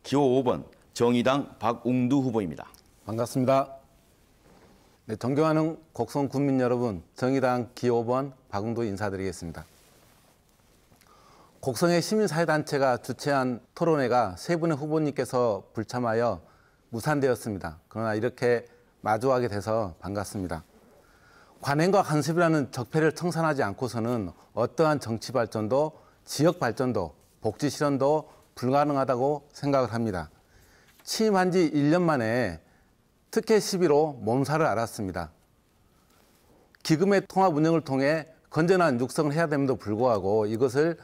기호 5번 정의당 박웅두 후보입니다. 반갑습니다. 네, 존경하는 곡성 군민 여러분, 정의당 기호 5번 박웅두 인사드리겠습니다. 곡성의 시민사회단체가 주최한 토론회가 세 분의 후보님께서 불참하여 무산되었습니다. 그러나 이렇게 마주하게 돼서 반갑습니다. 관행과 간섭이라는 적폐를 청산하지 않고서는 어떠한 정치 발전도, 지역 발전도, 복지 실현도 불가능하다고 생각을 합니다. 취임한 지 1년 만에 특혜 시비로 몸살을 앓았습니다. 기금의 통합 운영을 통해 건전한 육성을 해야 됨에도 불구하고 이것을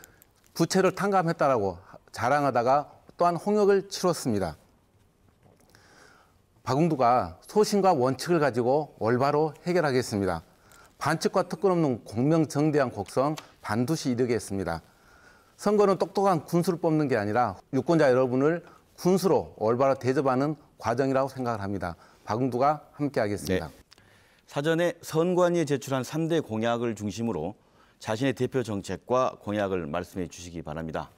부채를 탕감했다라고 자랑하다가 또한 홍역을 치렀습니다. 박웅두가 소신과 원칙을 가지고 올바로 해결하겠습니다. 반칙과 특권 없는 공명정대한 곡성 반드시 이루겠습니다. 선거는 똑똑한 군수를 뽑는 게 아니라 유권자 여러분을 군수로 올바로 대접하는 과정이라고 생각을 합니다. 박웅두가 함께하겠습니다. 네. 사전에 선관위에 제출한 3대 공약을 중심으로 자신의 대표 정책과 공약을 말씀해 주시기 바랍니다.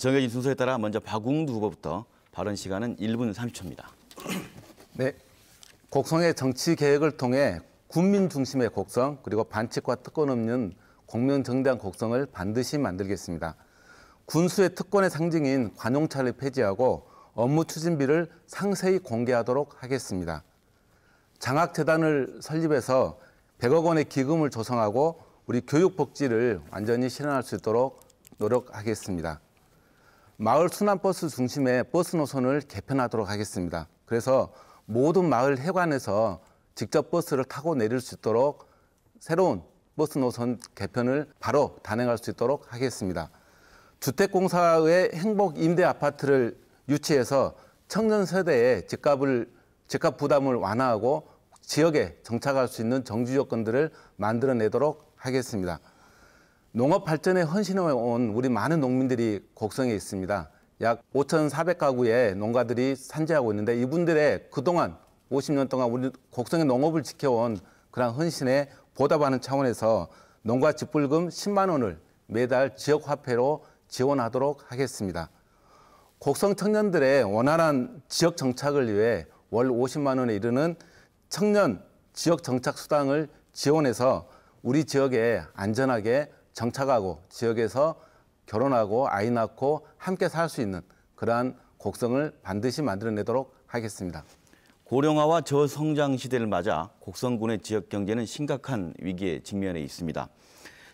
정해진 순서에 따라 먼저 박웅두 후보부터 발언 시간은 1분 30초입니다. 네, 곡성의 정치 개혁을 통해 군민 중심의 곡성 그리고 반칙과 특권 없는 공명정대한 곡성을 반드시 만들겠습니다. 군수의 특권의 상징인 관용차를 폐지하고 업무 추진비를 상세히 공개하도록 하겠습니다. 장학재단을 설립해서 100억 원의 기금을 조성하고 우리 교육복지를 완전히 실현할 수 있도록 노력하겠습니다. 마을 순환버스 중심의 버스 노선을 개편하도록 하겠습니다. 그래서 모든 마을 해관에서 직접 버스를 타고 내릴 수 있도록 새로운 버스 노선 개편을 바로 단행할 수 있도록 하겠습니다. 주택공사의 행복 임대 아파트를 유치해서 청년 세대의 집값 부담을 완화하고 지역에 정착할 수 있는 정주 조건들을 만들어내도록 하겠습니다. 농업 발전에 헌신해온 우리 많은 농민들이 곡성에 있습니다. 약 5,400가구의 농가들이 산재하고 있는데 이분들의 그동안 50년 동안 우리 곡성의 농업을 지켜온 그런 헌신에 보답하는 차원에서 농가 직불금 10만 원을 매달 지역화폐로 지원하도록 하겠습니다. 곡성 청년들의 원활한 지역 정착을 위해 월 50만 원에 이르는 청년 지역 정착 수당을 지원해서 우리 지역에 안전하게 정착하고 지역에서 결혼하고 아이 낳고 함께 살 수 있는 그러한 곡성을 반드시 만들어내도록 하겠습니다. 고령화와 저성장 시대를 맞아 곡성군의 지역 경제는 심각한 위기에 직면해 있습니다.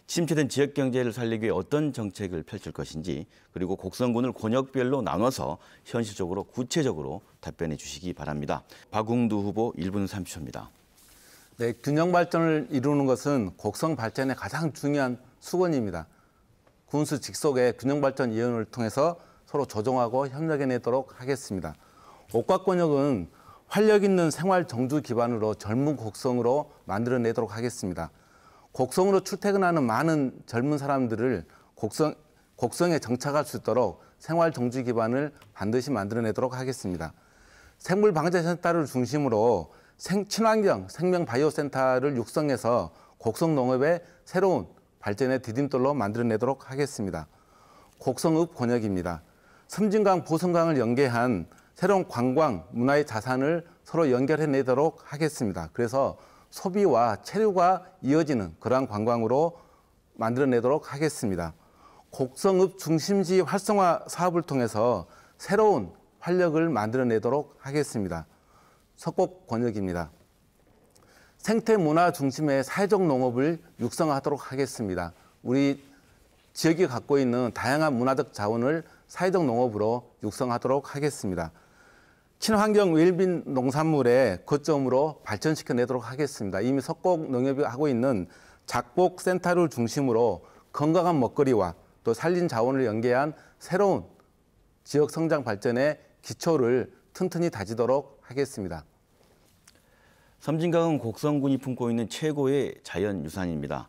침체된 지역 경제를 살리기 위해 어떤 정책을 펼칠 것인지 그리고 곡성군을 권역별로 나눠서 현실적으로 구체적으로 답변해 주시기 바랍니다. 박웅두 후보 1분 30초입니다. 네, 균형 발전을 이루는 것은 곡성 발전의 가장 중요한 수건입니다. 군수 직속의 균형 발전 위원회를 통해서 서로 조정하고 협력해내도록 하겠습니다. 옥과 권역은 활력 있는 생활 정주 기반으로 젊은 곡성으로 만들어내도록 하겠습니다. 곡성으로 출퇴근하는 많은 젊은 사람들을 곡성에 정착할 수 있도록 생활 정주 기반을 반드시 만들어내도록 하겠습니다. 생물방제센터를 중심으로 친환경 생명바이오센터를 육성해서 곡성 농업의 새로운 발전의 디딤돌로 만들어내도록 하겠습니다. 곡성읍 권역입니다. 섬진강, 보성강을 연계한 새로운 관광, 문화의 자산을 서로 연결해내도록 하겠습니다. 그래서 소비와 체류가 이어지는 그러한 관광으로 만들어내도록 하겠습니다. 곡성읍 중심지 활성화 사업을 통해서 새로운 활력을 만들어내도록 하겠습니다. 석곡 권역입니다. 생태문화 중심의 사회적 농업을 육성하도록 하겠습니다. 우리 지역이 갖고 있는 다양한 문화적 자원을 사회적 농업으로 육성하도록 하겠습니다. 친환경 웰빙 농산물의 거점으로 발전시켜내도록 하겠습니다. 이미 석곡 농협이 하고 있는 작곡센터를 중심으로 건강한 먹거리와 또 산림 자원을 연계한 새로운 지역 성장 발전의 기초를 튼튼히 다지도록 하겠습니다. 섬진강은 곡성군이 품고 있는 최고의 자연유산입니다.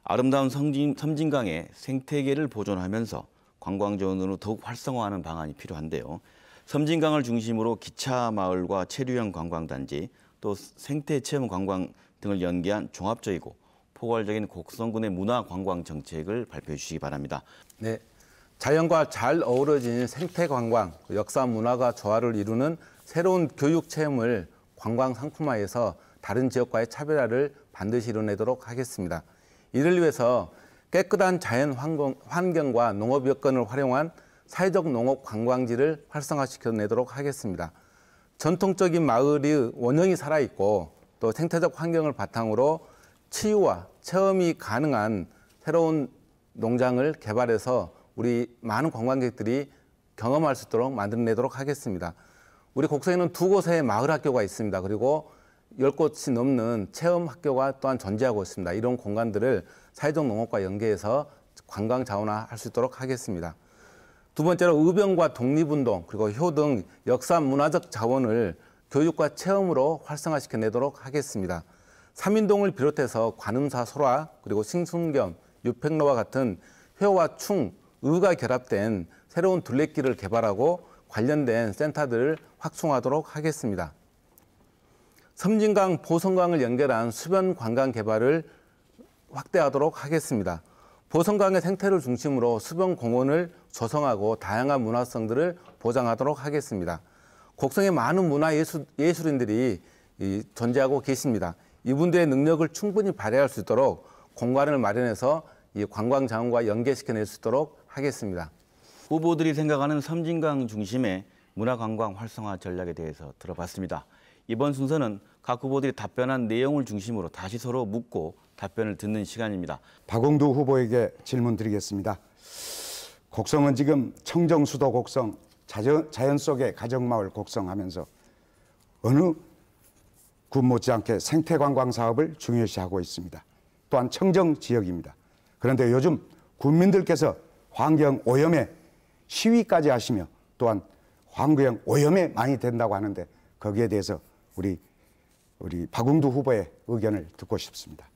아름다운 섬진강의 생태계를 보존하면서 관광지원으로 더욱 활성화하는 방안이 필요한데요. 섬진강을 중심으로 기차마을과 체류형 관광단지, 또 생태체험 관광 등을 연계한 종합적이고 포괄적인 곡성군의 문화관광 정책을 발표해 주시기 바랍니다. 네, 자연과 잘 어우러진 생태 관광, 역사 문화가 조화를 이루는 새로운 교육 체험을 관광 상품화해서 다른 지역과의 차별화를 반드시 이뤄내도록 하겠습니다. 이를 위해서 깨끗한 자연 환경과 농업 여건을 활용한 사회적 농업 관광지를 활성화시켜내도록 하겠습니다. 전통적인 마을의 원형이 살아있고 또 생태적 환경을 바탕으로 치유와 체험이 가능한 새로운 농장을 개발해서 우리 많은 관광객들이 경험할 수 있도록 만들어내도록 하겠습니다. 우리 곡성에는 2곳의 마을 학교가 있습니다. 그리고 10곳이 넘는 체험 학교가 또한 존재하고 있습니다. 이런 공간들을 사회적 농업과 연계해서 관광 자원화할 수 있도록 하겠습니다. 두 번째로 의병과 독립운동 그리고 효 등 역사 문화적 자원을 교육과 체험으로 활성화시켜내도록 하겠습니다. 삼인동을 비롯해서 관음사 설화 그리고 싱순겸, 유팽로와 같은 효와 충, 의가 결합된 새로운 둘레길을 개발하고 관련된 센터들을 확충하도록 하겠습니다. 섬진강, 보성강을 연결한 수변 관광 개발을 확대하도록 하겠습니다. 보성강의 생태를 중심으로 수변 공원을 조성하고 다양한 문화성들을 보장하도록 하겠습니다. 곡성에 많은 문화예술인들이 존재하고 계십니다. 이분들의 능력을 충분히 발휘할 수 있도록 공간을 마련해서 이 관광 자원과 연계시켜낼 수 있도록 하겠습니다. 후보들이 생각하는 섬진강 중심의 문화관광 활성화 전략에 대해서 들어봤습니다. 이번 순서는 각 후보들이 답변한 내용을 중심으로 다시 서로 묻고 답변을 듣는 시간입니다. 박홍두 후보에게 질문 드리겠습니다. 곡성은 지금 청정수도 곡성, 자연 속의 가정마을 곡성 하면서 어느 군 못지않게 생태관광 사업을 중요시하고 있습니다. 또한 청정지역입니다. 그런데 요즘 군민들께서 환경오염에 시위까지 하시며 또한 환경오염에 많이 된다고 하는데 거기에 대해서 우리 박홍두 후보의 의견을 듣고 싶습니다.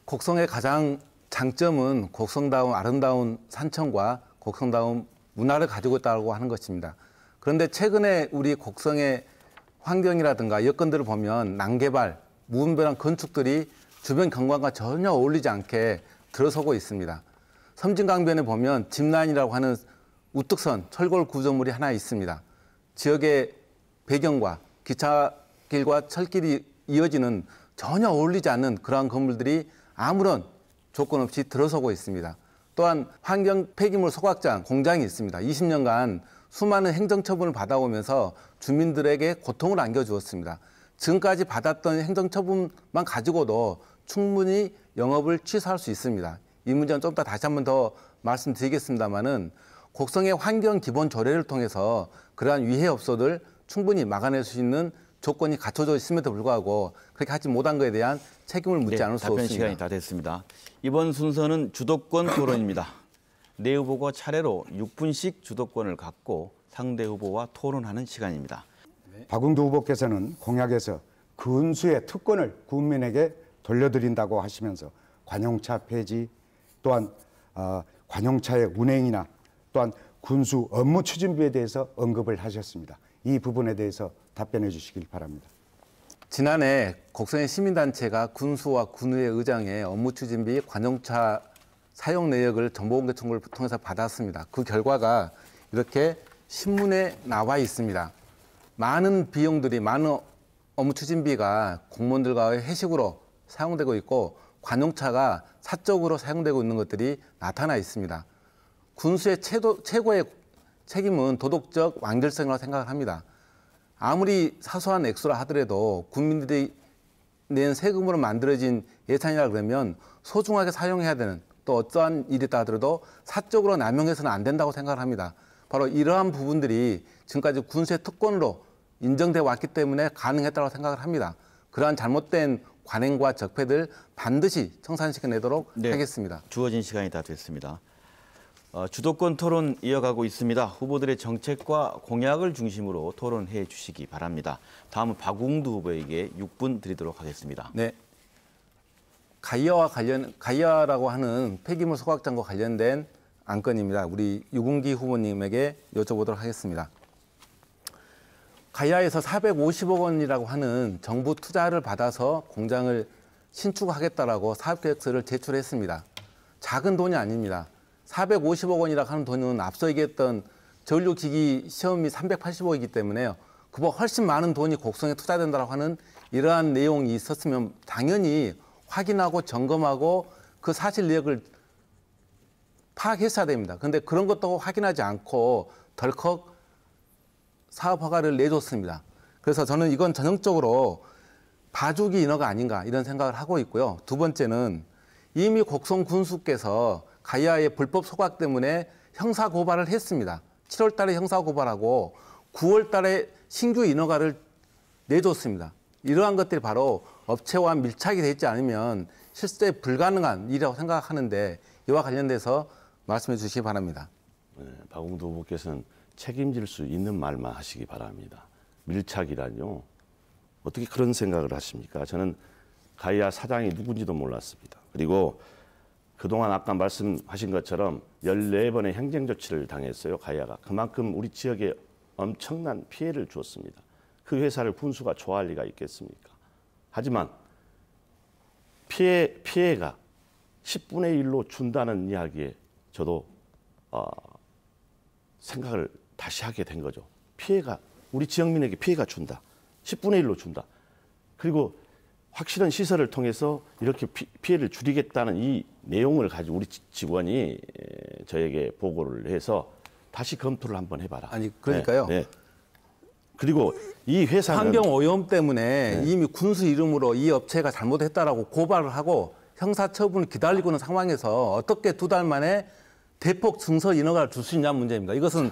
곡성의 가장 장점은 곡성다운 아름다운 산천과 곡성다운 문화를 가지고 있다고 하는 것입니다. 그런데 최근에 우리 곡성의 환경이라든가 여건들을 보면 난개발, 무분별한 건축들이 주변 경관과 전혀 어울리지 않게 들어서고 있습니다. 섬진강변에 보면 짚라인이라고 하는 우뚝선 철골 구조물이 하나 있습니다. 지역의 배경과 기차길과 철길이 이어지는 전혀 어울리지 않는 그러한 건물들이 아무런 조건 없이 들어서고 있습니다. 또한 환경 폐기물 소각장 공장이 있습니다. 20년간 수많은 행정처분을 받아오면서 주민들에게 고통을 안겨주었습니다. 지금까지 받았던 행정처분만 가지고도 충분히 영업을 취소할 수 있습니다. 이 문제는 좀 더 다시 한번 더 말씀드리겠습니다만은 곡성의 환경 기본 조례를 통해서 그러한 위해업소들 충분히 막아낼 수 있는 조건이 갖춰져 있음에도 불구하고 그렇게 하지 못한 것에 대한 책임을 묻지 않을 수 없습니다. 답변 시간이 다 됐습니다. 이번 순서는 주도권 토론입니다. 네 후보가 차례로 6분씩 주도권을 갖고 상대 후보와 토론하는 시간입니다. 박홍두 후보께서는 공약에서 군수의 특권을 국민에게 돌려드린다고 하시면서 관용차 폐지 또한 관용차의 운행이나 또한 군수 업무 추진비에 대해서 언급을 하셨습니다. 이 부분에 대해서 답변해 주시길 바랍니다. 지난해 곡성의 시민단체가 군수와 군의회 의장의 업무 추진비 관용차 사용 내역을 정보공개 청구를 통해서 받았습니다. 그 결과가 이렇게 신문에 나와 있습니다. 많은 비용들이 많은 업무 추진비가 공무원들과의 회식으로 사용되고 있고 관용차가 사적으로 사용되고 있는 것들이 나타나 있습니다. 군수의 최고의 책임은 도덕적 완결성이라고 생각을 합니다. 아무리 사소한 액수라 하더라도 국민들이 낸 세금으로 만들어진 예산이라 그러면 소중하게 사용해야 되는 또 어떠한 일이다 하더라도 사적으로 남용해서는 안 된다고 생각을 합니다. 바로 이러한 부분들이 지금까지 군수의 특권으로 인정돼 왔기 때문에 가능했다고 생각을 합니다. 그러한 잘못된 관행과 적폐들 반드시 청산시켜내도록 하겠습니다. 주어진 시간이 다 됐습니다. 주도권 토론 이어가고 있습니다. 후보들의 정책과 공약을 중심으로 토론해 주시기 바랍니다. 다음은 박홍두 후보에게 6분 드리도록 하겠습니다. 네. 가이아라고 하는 폐기물 소각장과 관련된 안건입니다. 우리 유궁기 후보님에게 여쭤보도록 하겠습니다. 가이아에서 450억 원이라고 하는 정부 투자를 받아서 공장을 신축하겠다라고 사업계획서를 제출했습니다. 작은 돈이 아닙니다. 450억 원이라고 하는 돈은 앞서 얘기했던 전류기기 시험이 380억이기 때문에요. 그보다 훨씬 많은 돈이 곡성에 투자된다고 하는 이러한 내용이 있었으면 당연히 확인하고 점검하고 그 사실 내역을 파악했어야 됩니다. 그런데 그런 것도 확인하지 않고 덜컥 사업 허가를 내줬습니다. 그래서 저는 이건 전형적으로 봐주기 인허가 아닌가 이런 생각을 하고 있고요. 두 번째는 이미 곡성 군수께서 가이아의 불법 소각 때문에 형사 고발을 했습니다. 7월 달에 형사 고발하고 9월 달에 신규 인허가를 내줬습니다. 이러한 것들이 바로 업체와 밀착이 되지 않으면 실제 불가능한 일이라고 생각하는데 이와 관련돼서 말씀해 주시기 바랍니다. 네, 박웅도 후보께서는 책임질 수 있는 말만 하시기 바랍니다. 밀착이라뇨. 어떻게 그런 생각을 하십니까? 저는 가이아 사장이 누군지도 몰랐습니다. 그리고 그동안 아까 말씀하신 것처럼 14번의 행정조치를 당했어요. 가이아가. 그만큼 우리 지역에 엄청난 피해를 줬습니다. 그 회사를 군수가 좋아할 리가 있겠습니까? 하지만 피해가 10분의 1로 준다는 이야기에 저도 생각을 다시 하게 된 거죠. 피해가 우리 지역민에게 피해가 준다. 10분의 1로 준다. 그리고 확실한 시설을 통해서 이렇게 피해를 줄이겠다는 이 내용을 가지고 우리 직원이 저에게 보고를 해서 다시 검토를 한번 해봐라. 아니 그러니까요. 네, 네. 그리고 이 회사는 환경 오염 때문에 이미 군수 이름으로 이 업체가 잘못했다라고 고발을 하고 형사 처분을 기다리고 있는 상황에서 어떻게 두 달 만에 대폭 증서 인허가를 줄 수 있냐 문제입니다. 이것은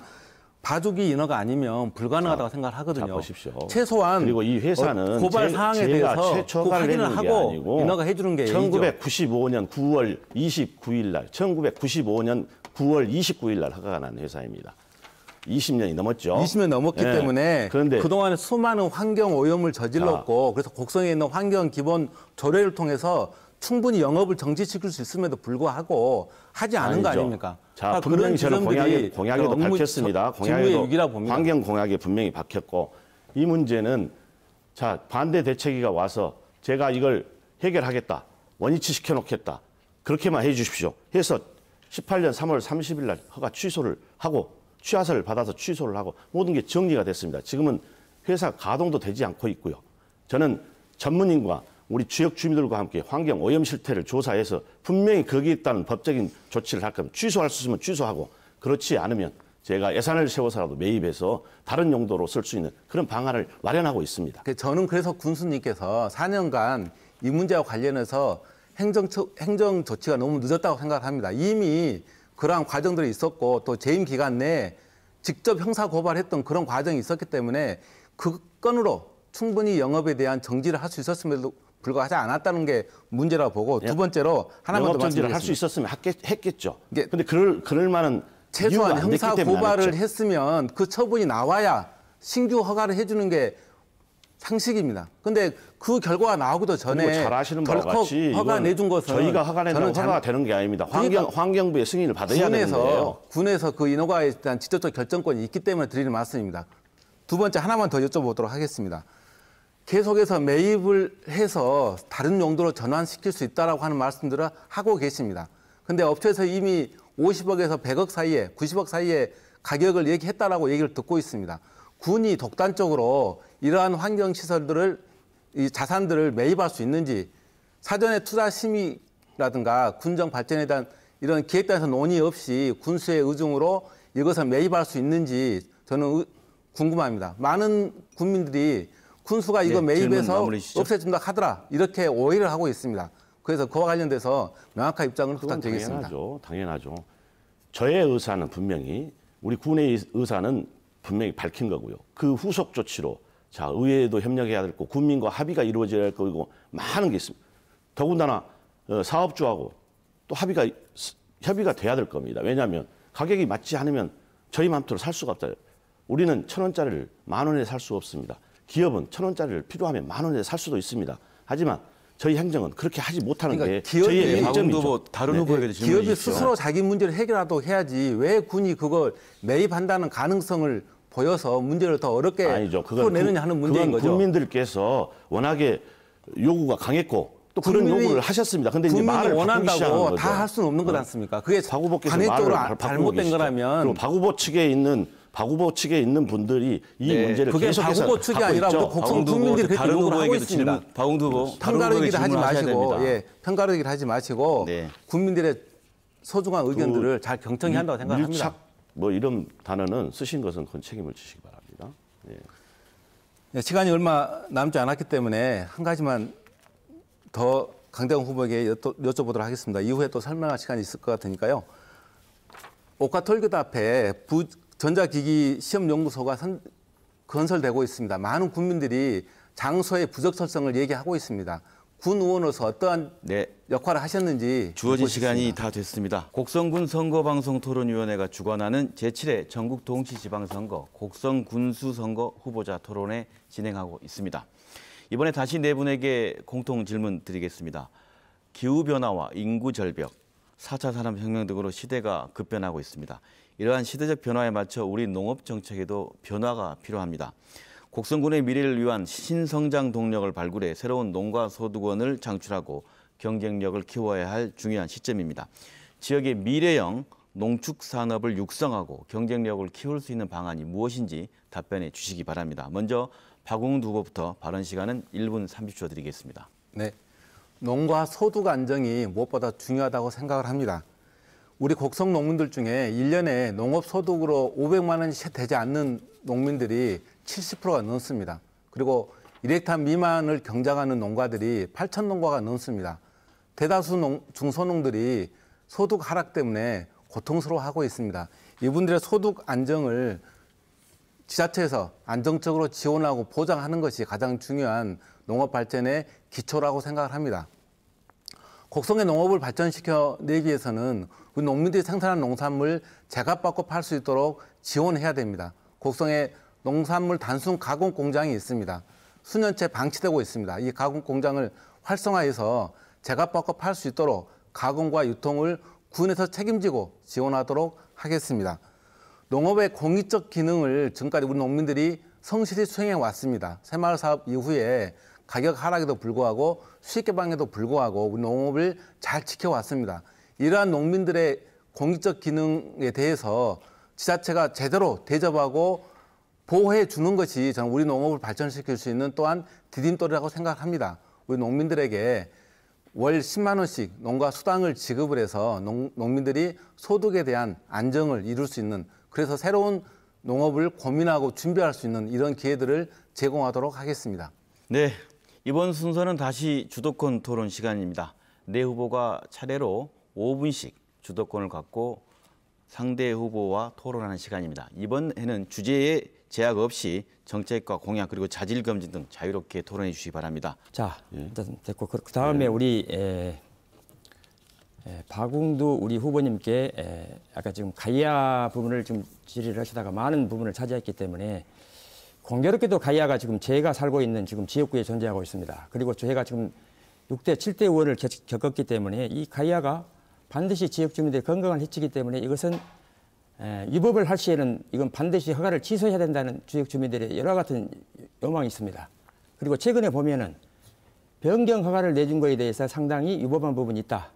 봐주기 인허가 아니면 불가능하다고 생각을 하거든요. 자, 보십시오. 최소한 그리고 이 회사는 고발 사항에 대해서 최초 그 허가를 확인을 내는 게 하고 아니고 인허가 해주는 게 1995년 9월 29일 날 1995년 9월 29일 날 허가가 난 회사입니다. 20년이 넘었죠. 20년 넘었기 네. 때문에 그런데 그동안에 수많은 환경 오염을 저질렀고 그래서 곡성에 있는 환경 기본 조례를 통해서 충분히 영업을 정지시킬 수 있음에도 불구하고 하지 않은 거 아니죠. 아닙니까? 자, 분명히 저는 공약에도 밝혔습니다. 공약에도 환경 공약에 분명히 밝혔고 이 문제는 자 반대 대책위가 와서 제가 이걸 해결하겠다. 원위치 시켜놓겠다. 그렇게만 해 주십시오. 해서 18년 3월 30일 날 허가 취소를 하고 취하서를 받아서 취소를 하고 모든 게 정리가 됐습니다. 지금은 회사 가동도 되지 않고 있고요. 저는 전문인과 우리 지역 주민들과 함께 환경 오염 실태를 조사해서 분명히 거기에 따른 법적인 조치를 할 겁니다. 취소할 수 있으면 취소하고 그렇지 않으면 제가 예산을 세워서라도 매입해서 다른 용도로 쓸 수 있는 그런 방안을 마련하고 있습니다. 저는 그래서 군수님께서 4년간 이 문제와 관련해서 행정 조치가 너무 늦었다고 생각합니다. 이미 그러한 과정들이 있었고 또 재임 기간 내에 직접 형사 고발했던 그런 과정이 있었기 때문에 그 건으로 충분히 영업에 대한 정지를 할 수 있었음에도 불구하지 않았다는 게 문제라고 보고 두 번째로 하나만 더 영업 정지를 말씀드리겠습니다. 할 수 있었으면 했겠죠. 이게 근데 그럴 만한 최소한 이유가 안 됐기 형사 때문에 고발을 안 했죠. 했으면 그 처분이 나와야 신규 허가를 해주는 게 상식입니다. 근데 그 결과가 나오기도 전에 그리고 잘 아시는 바와 덜컥 같이 허가 이건 내준 것은 저희가 허가 낸다고 저는 허가가 되는 게 아닙니다. 그러니까 환경부의 승인을 받아야 되는데요. 군에서 그 인허가에 대한 직접적 결정권이 있기 때문에 드리는 말씀입니다. 두 번째 하나만 더 여쭤보도록 하겠습니다. 계속해서 매입을 해서 다른 용도로 전환시킬 수 있다라고 하는 말씀들을 하고 계십니다. 근데 업체에서 이미 50억에서 100억 사이에 90억 사이에 가격을 얘기했다라고 얘기를 듣고 있습니다. 군이 독단적으로 이러한 환경시설들을 이 자산들을 매입할 수 있는지 사전에 투자 심의라든가 군정 발전에 대한 이런 기획단에서 논의 없이 군수의 의중으로 이것을 매입할 수 있는지 저는 궁금합니다. 많은 국민들이 군수가 이거 네, 매입해서 질문 마무리시죠. 없애준다 하더라 이렇게 오해를 하고 있습니다. 그래서 그와 관련돼서 명확한 입장을 그건 부탁드리겠습니다. 당연하죠. 저의 의사는 분명히 우리 군의 의사는 분명히 밝힌 거고요. 그 후속 조치로 자 의회에도 협력해야 될 거고 국민과 합의가 이루어져야 할 거고 많은 게 있습니다. 더군다나 사업주하고 또 협의가 돼야 될 겁니다. 왜냐하면 가격이 맞지 않으면 저희 맘대로 살 수가 없어요. 우리는 1,000원짜리를 10,000원에 살 수 없습니다. 기업은 1,000원짜리를 필요하면 10,000원에 살 수도 있습니다. 하지만 저희 행정은 그렇게 하지 못하는 게 저희의 맹점이죠. 다른 후보에게 질문해 기업이 주십시오. 스스로 자기 문제를 해결하도 해야지 왜 군이 그걸 매입한다는 가능성을 보여서 문제를 더 어렵게 아니죠. 풀어내느냐 하는 문제인 그건 거죠. 국민들께서 워낙에 요구가 강했고 또 그런 요구를 하셨습니다. 근데 이제 말을 원한다고 다 할 수는 없는 것 않습니까? 그게 박 후보께서 관행적으로 말을 잘못된 거라면 그리고 박 후보 측에 있는 분들이 이 문제를 그게 박 후보 측이 아니라 곡성 국민들이 그렇게 요구를 하고 있습니다. 박웅두 후보 편가르기를 하지 마시고, 편가르기를 하지 마시고 국민들의 소중한 의견들을 잘 경청해야 한다고 생각합니다. 밀착 뭐 이런 단어는 쓰신 것은 그 책임을 지시기 바랍니다. 시간이 얼마 남지 않았기 때문에 한 가지만 더 강대강 후보에게 여쭤보도록 하겠습니다. 이후에 또 설명할 시간이 있을 것 같으니까요. 옥화 톨게이트 앞에 전자기기 시험연구소가 건설되고 있습니다. 많은 국민들이 장소의 부적절성을 얘기하고 있습니다. 군 의원으로서 어떠한 역할을 하셨는지 주어진 시간이 다 됐습니다. 곡성군 선거방송토론위원회가 주관하는 제7회 전국 동시지방선거 곡성군수선거 후보자 토론회 진행하고 있습니다. 이번에 다시 네 분에게 공통 질문 드리겠습니다. 기후변화와 인구절벽, 4차 산업혁명 등으로 시대가 급변하고 있습니다. 이러한 시대적 변화에 맞춰 우리 농업정책에도 변화가 필요합니다. 곡성군의 미래를 위한 신성장 동력을 발굴해 새로운 농가소득원을 창출하고 경쟁력을 키워야 할 중요한 시점입니다. 지역의 미래형 농축산업을 육성하고 경쟁력을 키울 수 있는 방안이 무엇인지 답변해 주시기 바랍니다. 먼저 박웅두 후보부터 발언 시간은 1분 30초 드리겠습니다. 네, 농가 소득 안정이 무엇보다 중요하다고 생각을 합니다. 우리 곡성 농민들 중에 1년에 농업 소득으로 500만 원이 채 되지 않는 농민들이 70%가 넘습니다. 그리고 1헥타 미만을 경작하는 농가들이 8,000농가가 넘습니다. 대다수 중소농들이 소득 하락 때문에 고통스러워하고 있습니다. 이분들의 소득 안정을 지자체에서 안정적으로 지원하고 보장하는 것이 가장 중요한 농업 발전의 기초라고 생각을 합니다. 곡성의 농업을 발전시켜내기 위해서는 우리 농민들이 생산한 농산물 제값받고 팔 수 있도록 지원해야 됩니다. 곡성에 농산물 단순 가공 공장이 있습니다. 수년째 방치되고 있습니다. 이 가공 공장을 활성화해서 제값받고 팔 수 있도록 가공과 유통을 군에서 책임지고 지원하도록 하겠습니다. 농업의 공익적 기능을 지금까지 우리 농민들이 성실히 수행해 왔습니다. 새마을 사업 이후에 가격 하락에도 불구하고 수익 개방에도 불구하고 우리 농업을 잘 지켜왔습니다. 이러한 농민들의 공익적 기능에 대해서 지자체가 제대로 대접하고 보호해 주는 것이 저는 우리 농업을 발전시킬 수 있는 또한 디딤돌이라고 생각합니다. 우리 농민들에게 월 10만 원씩 농가 수당을 지급을 해서 농민들이 소득에 대한 안정을 이룰 수 있는, 그래서 새로운 농업을 고민하고 준비할 수 있는 이런 기회들을 제공하도록 하겠습니다. 네, 이번 순서는 다시 주도권 토론 시간입니다. 네 후보가 차례로 5분씩 주도권을 갖고 상대 후보와 토론하는 시간입니다. 이번에는 주제에 제약 없이 정책과 공약 그리고 자질 검진 등 자유롭게 토론해 주시기 바랍니다. 자, 일단 됐고 그 다음에 우리 박웅두 우리 후보님께 아까 지금 가이아 부분을 좀 질의를 하시다가 많은 부분을 차지했기 때문에 공교롭게도 가이아가 지금 제가 살고 있는 지금 지역구에 존재하고 있습니다. 그리고 저희가 지금 6대, 7대 의원을 겪었기 때문에 이 가이아가 반드시 지역 주민들의 건강을 해치기 때문에 이것은 위법을 할 시에는 이건 반드시 허가를 취소해야 된다는 지역 주민들의 여러 같은 요망이 있습니다. 그리고 최근에 보면은 변경 허가를 내준 거에 대해서 상당히 위법한 부분이 있다.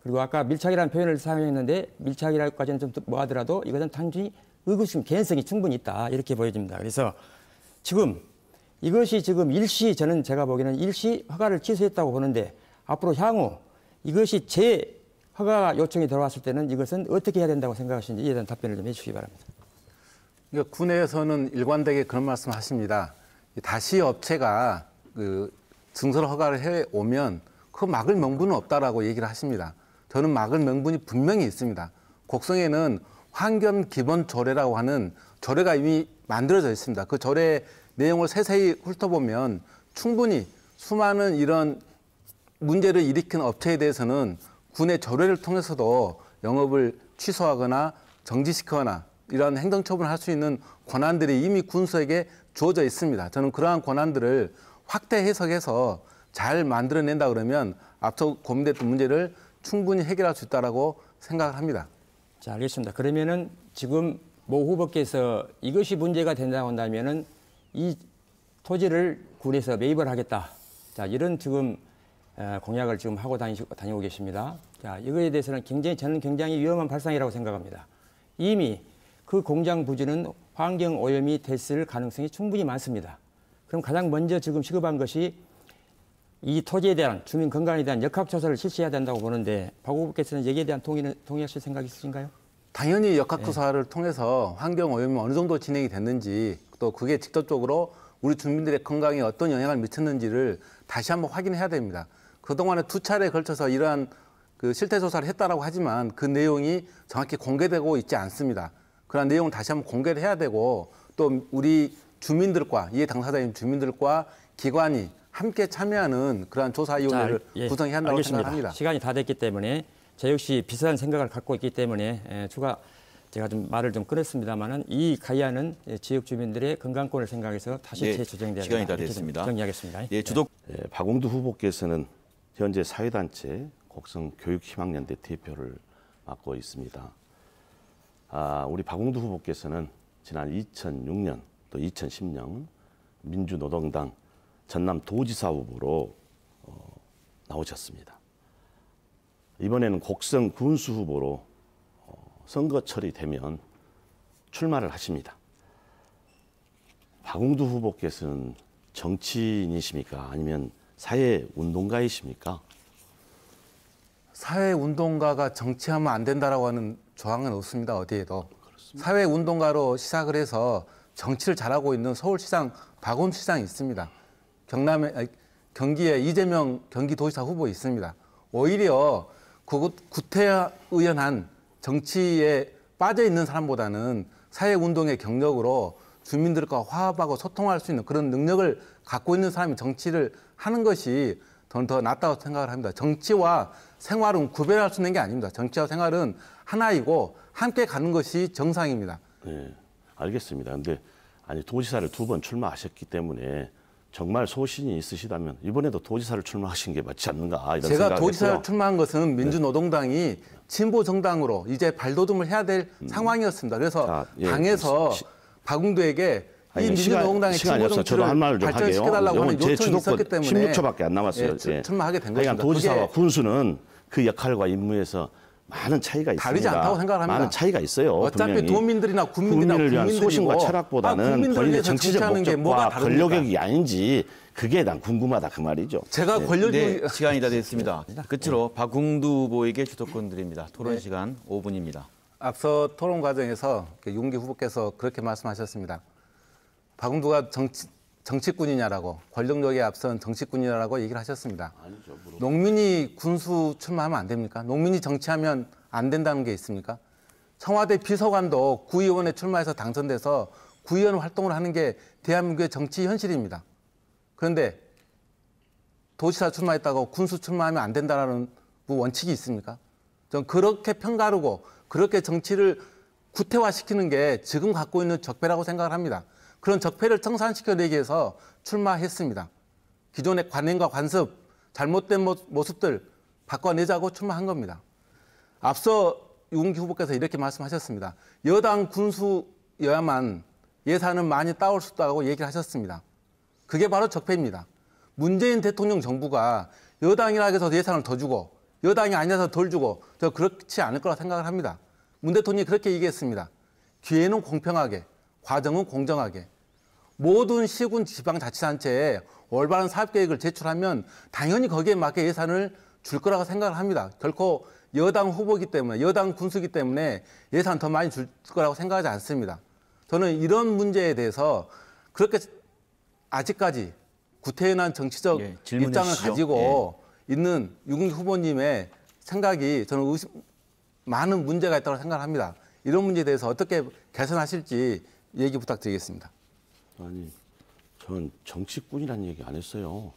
그리고 아까 밀착이라는 표현을 사용했는데 밀착이라고까지는 좀 뭐하더라도 이것은 단순히 의구심 개연성이 충분히 있다. 이렇게 보여집니다. 그래서 지금 이것이 지금 일시 저는 제가 보기에는 일시 허가를 취소했다고 보는데 앞으로 향후 이것이 재 허가 요청이 들어왔을 때는 이것은 어떻게 해야 된다고 생각하시는지 이에 대한 답변을 좀 해주시기 바랍니다. 그러니까 군에서는 일관되게 그런 말씀하십니다. 다시 업체가 증설 허가를 해오면 그 막을 명분은 없다라고 얘기를 하십니다. 저는 막을 명분이 분명히 있습니다. 곡성에는 환경기본조례라고 하는 조례가 이미 만들어져 있습니다. 그 조례 내용을 세세히 훑어보면 충분히 수많은 이런 문제를 일으킨 업체에 대해서는 군의 조례를 통해서도 영업을 취소하거나 정지시키거나 이러한 행정처분을 할 수 있는 권한들이 이미 군수에게 주어져 있습니다. 저는 그러한 권한들을 확대 해석해서 잘 만들어낸다 그러면 앞서 고민됐던 문제를 충분히 해결할 수 있다고 생각을 합니다. 자, 알겠습니다. 그러면은 지금 모 후보께서 이것이 문제가 된다고 한다면은 이 토지를 군에서 매입을 하겠다. 자, 이런 지금 공약을 지금 하고 다니고 계십니다. 자, 이거에 대해서는 저는 굉장히 위험한 발상이라고 생각합니다. 이미 그 공장 부지는 환경 오염이 됐을 가능성이 충분히 많습니다. 그럼 가장 먼저 지금 시급한 것이 이 토지에 대한 주민 건강에 대한 역학조사를 실시해야 된다고 보는데 박 후보께서는 여기에 대한 동의하실 생각 있으신가요? 당연히 역학조사를 통해서 환경 오염이 어느 정도 진행이 됐는지 또 그게 직접적으로 우리 주민들의 건강에 어떤 영향을 미쳤는지를 다시 한번 확인해야 됩니다. 그동안에 2차례에 걸쳐서 이러한 그 실태조사를 했다라고 하지만 그 내용이 정확히 공개되고 있지 않습니다. 그런 내용을 다시 한번 공개를 해야 되고 또 우리 주민들과 이해 당사자인 주민들과 기관이 함께 참여하는 그러한 조사위원회를 구성해야 한다고 알겠습니다. 생각합니다. 시간이 다 됐기 때문에 저 역시 비슷한 생각을 갖고 있기 때문에 제가 좀 말을 좀 끊었습니다만은 이 가야는 지역 주민들의 건강권을 생각해서 다시 재조정돼야 시간이 다 됐습니다. 정리하겠습니다. 박웅두 후보께서는 현재 사회단체 곡성교육희망연대 대표를 맡고 있습니다. 우리 박웅두 후보께서는 지난 2006년 또 2010년 민주노동당 전남도지사 후보로 나오셨습니다. 이번에는 곡성 군수 후보로 선거철이 되면 출마를 하십니다. 박웅두 후보께서는 정치인이십니까? 아니면 사회운동가이십니까? 사회운동가가 정치하면 안 된다라고 하는 조항은 없습니다. 어디에도. 사회운동가로 시작을 해서 정치를 잘하고 있는 서울시장 박원순 시장이 있습니다. 경기에 이재명 경기도지사 후보 있습니다. 오히려 구태의연한 정치에 빠져 있는 사람보다는 사회운동의 경력으로 주민들과 화합하고 소통할 수 있는 그런 능력을 갖고 있는 사람이 정치를 하는 것이 더 낫다고 생각을 합니다. 정치와 생활은 구별할 수 있는 게 아닙니다. 정치와 생활은 하나이고 함께 가는 것이 정상입니다. 네, 알겠습니다. 근데 도지사를 2번 출마하셨기 때문에 정말 소신이 있으시다면 이번에도 도지사를 출마하신 게 맞지 않는가 이런 생각을 제가 도지사를 했고요. 출마한 것은 민주노동당이 진보 정당으로 이제 발돋움을 해야 될 상황이었습니다. 그래서 당에서 박웅두에게 이 민주노동당의 진보 정치를 발전시켜달라고 하는 요청이 있었기 때문에 16초밖에 안 남았어요. 출마하게 된 것입니다. 도지사와 군수는 그 역할과 임무에서 많은 차이가 있습니다. 다르지 않다고 생각합니다. 많은 차이가 있어요. 어차피 분명히. 도민들이나 국민을 위한 소신과 철학보다는 본인의 정치적 목적과 권력이 아닌지 그게 난 궁금하다 그 말이죠. 제가 권력이 시간이 다 됐습니다. 끝으로 박웅두 후보에게 주도권 드립니다. 토론 시간 5분입니다. 앞서 토론 과정에서 윤기 후보께서 그렇게 말씀하셨습니다. 박웅두가 정치꾼이냐라고 권력력에 앞선 정치꾼이라고 얘기를 하셨습니다. 아니죠. 농민이 군수 출마하면 안 됩니까? 농민이 정치하면 안 된다는 게 있습니까? 청와대 비서관도 구의원에 출마해서 당선돼서 구의원 활동을 하는 게 대한민국의 정치 현실입니다. 그런데 도지사 출마했다고 군수 출마하면 안 된다는 원칙이 있습니까? 전 그렇게 편가르고 그렇게 정치를 구태화시키는 게 지금 갖고 있는 적폐라고 생각을 합니다. 그런 적폐를 청산시켜내기 위해서 출마했습니다. 기존의 관행과 관습, 잘못된 모습들 바꿔내자고 출마한 겁니다. 앞서 유은기 후보께서 이렇게 말씀하셨습니다. 여당 군수여야만 예산은 많이 따올 수 있다고 얘기를 하셨습니다. 그게 바로 적폐입니다. 문재인 대통령 정부가 여당이라 해서 예산을 더 주고 여당이 아니라서 덜 주고 저 그렇지 않을 거라 생각을 합니다. 문 대통령이 그렇게 얘기했습니다. 기회는 공평하게, 과정은 공정하게. 모든 시군 지방자치단체에 올바른 사업계획을 제출하면 당연히 거기에 맞게 예산을 줄 거라고 생각을 합니다. 결코 여당 후보이기 때문에, 여당 군수이기 때문에 예산 더 많이 줄 거라고 생각하지 않습니다. 저는 이런 문제에 대해서 그렇게 아직까지 구태연한 정치적 입장을 가지고 있는 유승민 후보님의 생각이 저는 많은 문제가 있다고 생각합니다. 이런 문제에 대해서 어떻게 개선하실지 얘기 부탁드리겠습니다. 아니, 전 정치꾼이라는 얘기 안 했어요.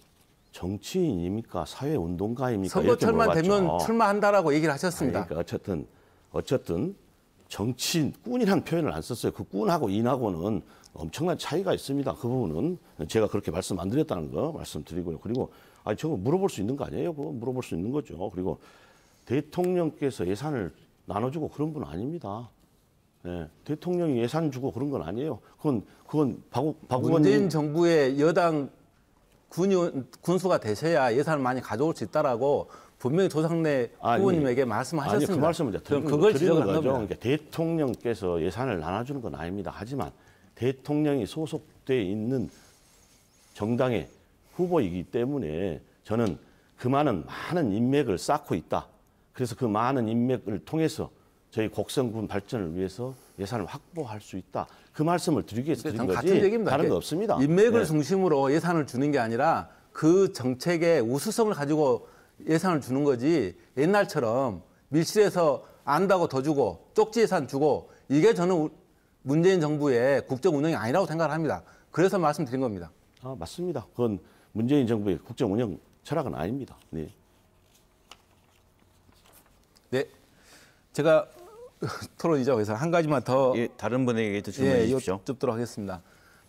정치인입니까? 사회운동가입니까? 선거철만 되면 출마한다라고 얘기를 하셨습니다. 아니, 그러니까 어쨌든 정치꾼이라는 표현을 안 썼어요. 그 꾼하고 인하고는 엄청난 차이가 있습니다. 그 부분은 제가 그렇게 말씀 안 드렸다는 거 말씀드리고요. 그리고 저거 물어볼 수 있는 거 아니에요? 그거 물어볼 수 있는 거죠. 그리고 대통령께서 예산을 나눠주고 그런 분 아닙니다. 네, 대통령이 예산 주고 그런 건 아니에요. 그건 박 의원님 문재인 정부의 여당 군수가 되셔야 예산을 많이 가져올 수 있다라고 분명히 조상래 후보님에게 말씀하셨습니다. 아니, 그 말씀을 그걸 지적을 한 겁니다. 그러니까 대통령께서 예산을 나눠주는 건 아닙니다. 하지만 대통령이 소속돼 있는 정당의 후보이기 때문에 저는 그 많은 인맥을 쌓고 있다. 그래서 그 많은 인맥을 통해서 저희 곡성군 발전을 위해서 예산을 확보할 수 있다. 그 말씀을 드리기 위해서 드린 거지. 같은 얘기입니다. 다른 거 없습니다. 인맥을 네. 중심으로 예산을 주는 게 아니라 그 정책의 우수성을 가지고 예산을 주는 거지, 옛날처럼 밀실에서 안다고 더 주고 쪽지 예산 주고, 이게 저는 문재인 정부의 국정 운영이 아니라고 생각을 합니다. 그래서 말씀드린 겁니다. 맞습니다. 그건 문재인 정부의 국정 운영 철학은 아닙니다. 네. 네, 제가 토론이죠. 그래서 한 가지만 더 다른 분에게도 질문해 주십시오. 여쭙도록 하겠습니다.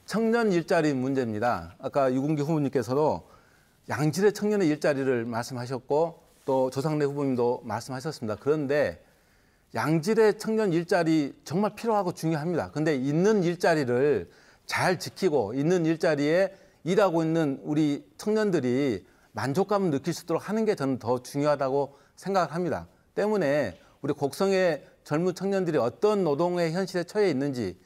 청년 일자리 문제입니다. 아까 유군기 후보님께서도 양질의 청년의 일자리를 말씀하셨고 또 조상래 후보님도 말씀하셨습니다. 그런데 양질의 청년 일자리 정말 필요하고 중요합니다. 그런데 있는 일자리를 잘 지키고 있는 일자리에 일하고 있는 우리 청년들이 만족감을 느낄 수 있도록 하는 게 저는 더 중요하다고 생각을 합니다. 때문에 우리 곡성의 젊은 청년들이 어떤 노동의 현실에 처해 있는지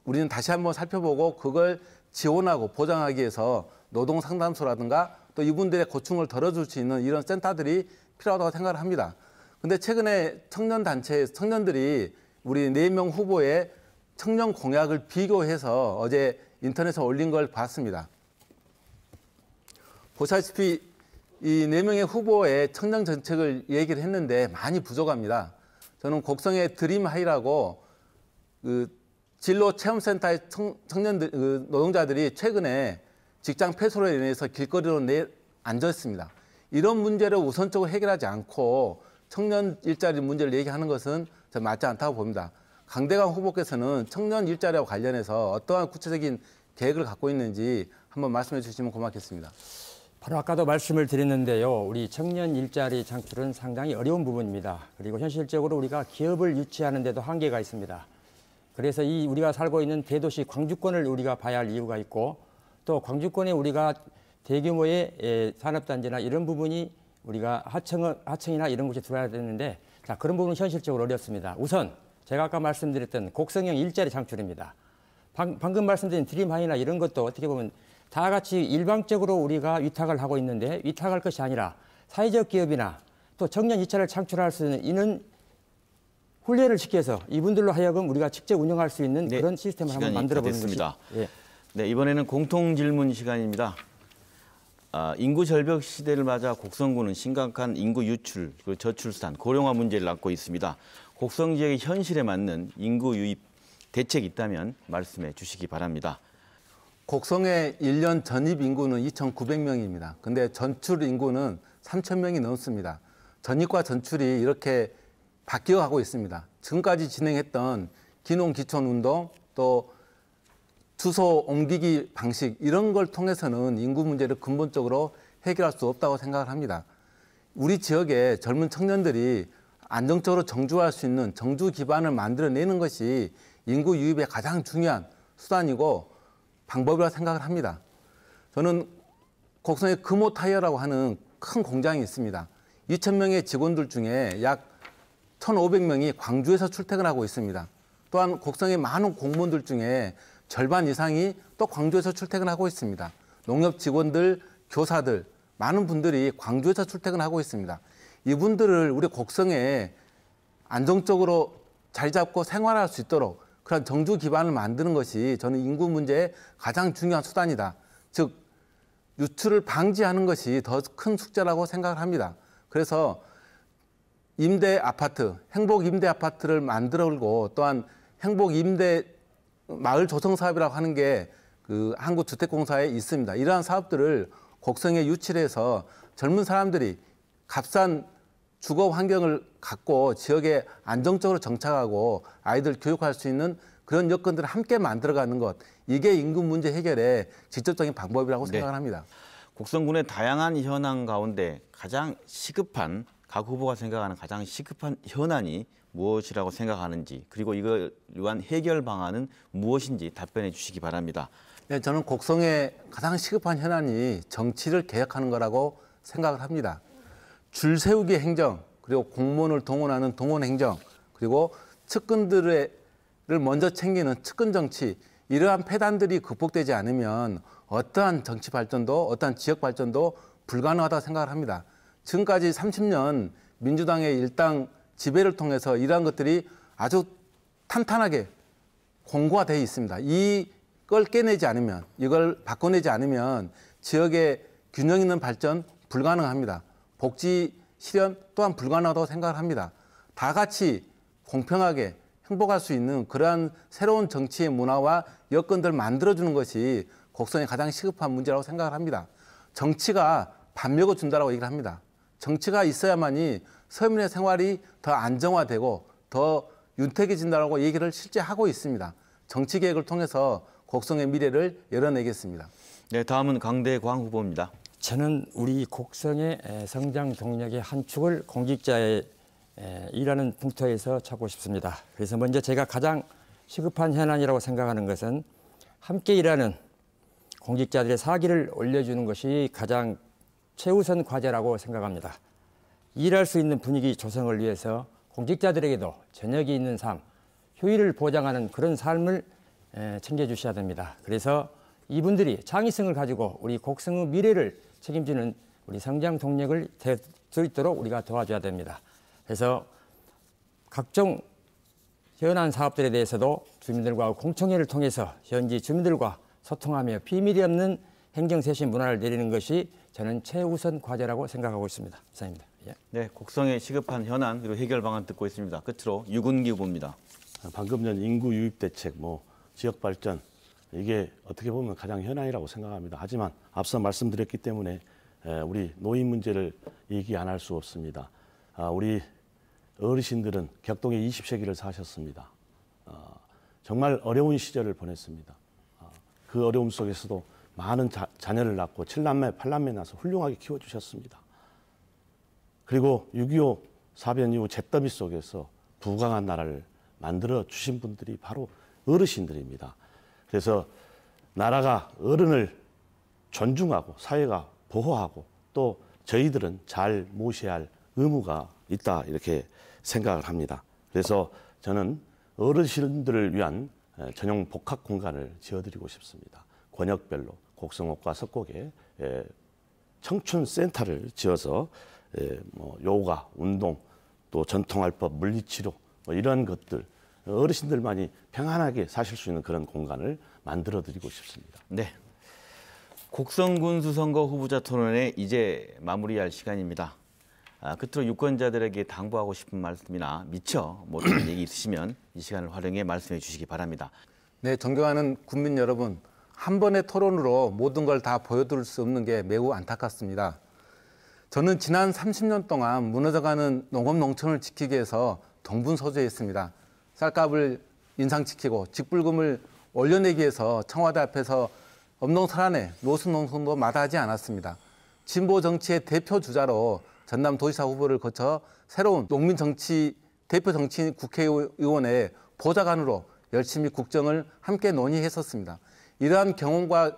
우리는 다시 한번 살펴보고 그걸 지원하고 보장하기 위해서 노동상담소라든가 또 이분들의 고충을 덜어줄 수 있는 이런 센터들이 필요하다고 생각을 합니다. 근데 최근에 청년단체, 청년들이 우리 4명 후보의 청년 공약을 비교해서 어제 인터넷에 올린 걸 봤습니다. 보시다시피 이 4명의 후보의 청년 정책을 얘기를 했는데 많이 부족합니다. 저는 곡성의 드림하이라고 그 진로체험센터의 청년들, 노동자들이 최근에 직장 폐소로 인해서 길거리로 앉아있습니다. 이런 문제를 우선적으로 해결하지 않고 청년 일자리 문제를 얘기하는 것은 저는 맞지 않다고 봅니다. 강대강 후보께서는 청년 일자리와 관련해서 어떠한 구체적인 계획을 갖고 있는지 한번 말씀해 주시면 고맙겠습니다. 바로 아까도 말씀을 드렸는데요. 우리 청년 일자리 창출은 상당히 어려운 부분입니다. 그리고 현실적으로 우리가 기업을 유치하는 데도 한계가 있습니다. 그래서 우리가 살고 있는 대도시 광주권을 우리가 봐야 할 이유가 있고 또 광주권에 우리가 대규모의 산업단지나 이런 부분이 우리가 하청이나 이런 곳에 들어야 되는데 자, 그런 부분은 현실적으로 어렵습니다. 우선 제가 아까 말씀드렸던 곡성형 일자리 창출입니다. 방금 말씀드린 드림하이나 이런 것도 어떻게 보면 다 같이 일방적으로 우리가 위탁을 하고 있는데 위탁할 것이 아니라 사회적 기업이나 또 청년 일자리를 창출할 수 있는 훈련을 시켜서 이분들로 하여금 우리가 직접 운영할 수 있는 그런 시스템을 한번 만들어보는 것이. 네, 이번에는 공통 질문 시간입니다. 인구 절벽 시대를 맞아 곡성군은 심각한 인구 유출, 저출산, 고령화 문제를 안고 있습니다. 곡성 지역의 현실에 맞는 인구 유입 대책이 있다면 말씀해 주시기 바랍니다. 곡성의 1년 전입 인구는 2,900명입니다. 근데 전출 인구는 3,000명이 넘습니다. 전입과 전출이 이렇게 바뀌어가고 있습니다. 지금까지 진행했던 기농 기촌 운동 또 주소 옮기기 방식 이런 걸 통해서는 인구 문제를 근본적으로 해결할 수 없다고 생각을 합니다. 우리 지역의 젊은 청년들이 안정적으로 정주할 수 있는 정주 기반을 만들어내는 것이 인구 유입의 가장 중요한 수단이고 방법이라고 생각을 합니다. 저는 곡성의 금호타이어라고 하는 큰 공장이 있습니다. 2,000명의 직원들 중에 약 1,500명이 광주에서 출퇴근하고 있습니다. 또한 곡성의 많은 공무원들 중에 절반 이상이 또 광주에서 출퇴근하고 있습니다. 농협 직원들, 교사들, 많은 분들이 광주에서 출퇴근하고 있습니다. 이분들을 우리 곡성에 안정적으로 자리 잡고 생활할 수 있도록 그런 정주 기반을 만드는 것이 저는 인구 문제의 가장 중요한 수단이다. 즉 유출을 방지하는 것이 더 큰 숙제라고 생각을 합니다. 그래서 임대 아파트, 행복 임대 아파트를 만들고 또한 행복 임대 마을 조성 사업이라고 하는 게 그 한국주택공사에 있습니다. 이러한 사업들을 곡성에 유치해서 젊은 사람들이 값싼 주거 환경을 갖고 지역에 안정적으로 정착하고 아이들 교육할 수 있는 그런 여건들을 함께 만들어가는 것, 이게 인구 문제 해결의 직접적인 방법이라고 생각을 합니다. 곡성군의 다양한 현안 가운데 가장 시급한, 각 후보가 생각하는 가장 시급한 현안이 무엇이라고 생각하는지, 그리고 이걸 위한 해결 방안은 무엇인지 답변해 주시기 바랍니다. 네, 저는 곡성의 가장 시급한 현안이 정치를 개혁하는 거라고 생각을 합니다. 줄 세우기 행정, 그리고 공무원을 동원하는 동원 행정, 그리고 측근들을 먼저 챙기는 측근 정치, 이러한 폐단들이 극복되지 않으면 어떠한 정치 발전도, 어떠한 지역 발전도 불가능하다고 생각을 합니다. 지금까지 30년 민주당의 일당 지배를 통해서 이러한 것들이 아주 탄탄하게 공고화되어 있습니다. 이걸 깨내지 않으면, 이걸 바꿔내지 않으면 지역의 균형 있는 발전 불가능합니다. 복지 실현 또한 불가능하다고 생각을 합니다. 다 같이 공평하게 행복할 수 있는 그러한 새로운 정치의 문화와 여건들을 만들어주는 것이 곡성의 가장 시급한 문제라고 생각을 합니다. 정치가 밥 먹여준다고 얘기를 합니다. 정치가 있어야만이 서민의 생활이 더 안정화되고 더 윤택해진다고 얘기를 실제 하고 있습니다. 정치 개혁을 통해서 곡성의 미래를 열어내겠습니다. 네, 다음은 강대광 후보입니다. 저는 우리 곡성의 성장 동력의 한 축을 공직자의 일하는 풍토에서 찾고 싶습니다. 그래서 먼저 제가 가장 시급한 현안이라고 생각하는 것은 함께 일하는 공직자들의 사기를 올려주는 것이 가장 최우선 과제라고 생각합니다. 일할 수 있는 분위기 조성을 위해서 공직자들에게도 저녁이 있는 삶, 효율을 보장하는 그런 삶을 챙겨주셔야 됩니다. 그래서 이분들이 창의성을 가지고 우리 곡성의 미래를 책임지는 우리 성장 동력을 될 수 있도록 우리가 도와줘야 됩니다. 그래서 각종 현안 사업들에 대해서도 주민들과 공청회를 통해서 현지 주민들과 소통하며 비밀이 없는 행정쇄신 문화를 내리는 것이 저는 최우선 과제라고 생각하고 있습니다. 이상입니다. 예. 네, 곡성의 시급한 현안 그리고 해결 방안 듣고 있습니다. 끝으로 유근기 후보입니다. 방금 전 인구 유입 대책, 지역 발전 이게 어떻게 보면 가장 현안이라고 생각합니다. 하지만 앞서 말씀드렸기 때문에 우리 노인 문제를 얘기 안 할 수 없습니다. 우리 어르신들은 격동의 20세기를 사셨습니다. 정말 어려운 시절을 보냈습니다. 그 어려움 속에서도 많은 자녀를 낳고 7남매, 8남매 낳아서 훌륭하게 키워주셨습니다. 그리고 6.25 사변 이후 잿더미 속에서 부강한 나라를 만들어 주신 분들이 바로 어르신들입니다. 그래서 나라가 어른을 존중하고 사회가 보호하고 또 저희들은 잘 모셔야 할 의무가 있다 이렇게 생각을 합니다. 그래서 저는 어르신들을 위한 전용 복합 공간을 지어드리고 싶습니다. 권역별로 곡성읍과 석곡에 청춘센터를 지어서 요가, 운동, 또 전통알법, 물리치료 이런 것들 어르신들만이 평안하게 사실 수 있는 그런 공간을 만들어드리고 싶습니다. 네, 곡성 군수 선거 후보자 토론회 이제 마무리할 시간입니다. 끝으로 유권자들에게 당부하고 싶은 말씀이나 미처 못한 얘기 있으시면 이 시간을 활용해 말씀해 주시기 바랍니다. 네, 존경하는 국민 여러분, 한 번의 토론으로 모든 걸 다 보여드릴 수 없는 게 매우 안타깝습니다. 저는 지난 30년 동안 무너져가는 농업 농촌을 지키기 위해서 동분서주했습니다. 쌀값을 인상시키고 직불금을 올려내기 위해서 청와대 앞에서 엄동설안에 노숙농성도 마다하지 않았습니다. 진보 정치의 대표 주자로 전남도지사 후보를 거쳐 새로운 농민정치 대표 정치인 국회의원의 보좌관으로 열심히 국정을 함께 논의했었습니다. 이러한 경험과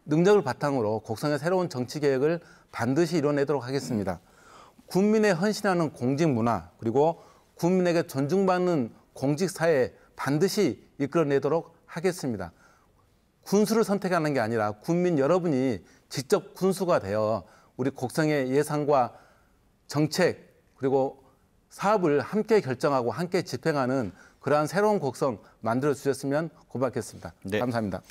능력을 바탕으로 곡성의 새로운 정치 개혁을 반드시 이뤄내도록 하겠습니다. 국민에 헌신하는 공직 문화 그리고 국민에게 존중받는 공직 사회 반드시 이끌어내도록 하겠습니다. 군수를 선택하는 게 아니라 국민 여러분이 직접 군수가 되어 우리 곡성의 예산과 정책 그리고 사업을 함께 결정하고 함께 집행하는 그러한 새로운 곡성 만들어 주셨으면 고맙겠습니다. 네. 감사합니다.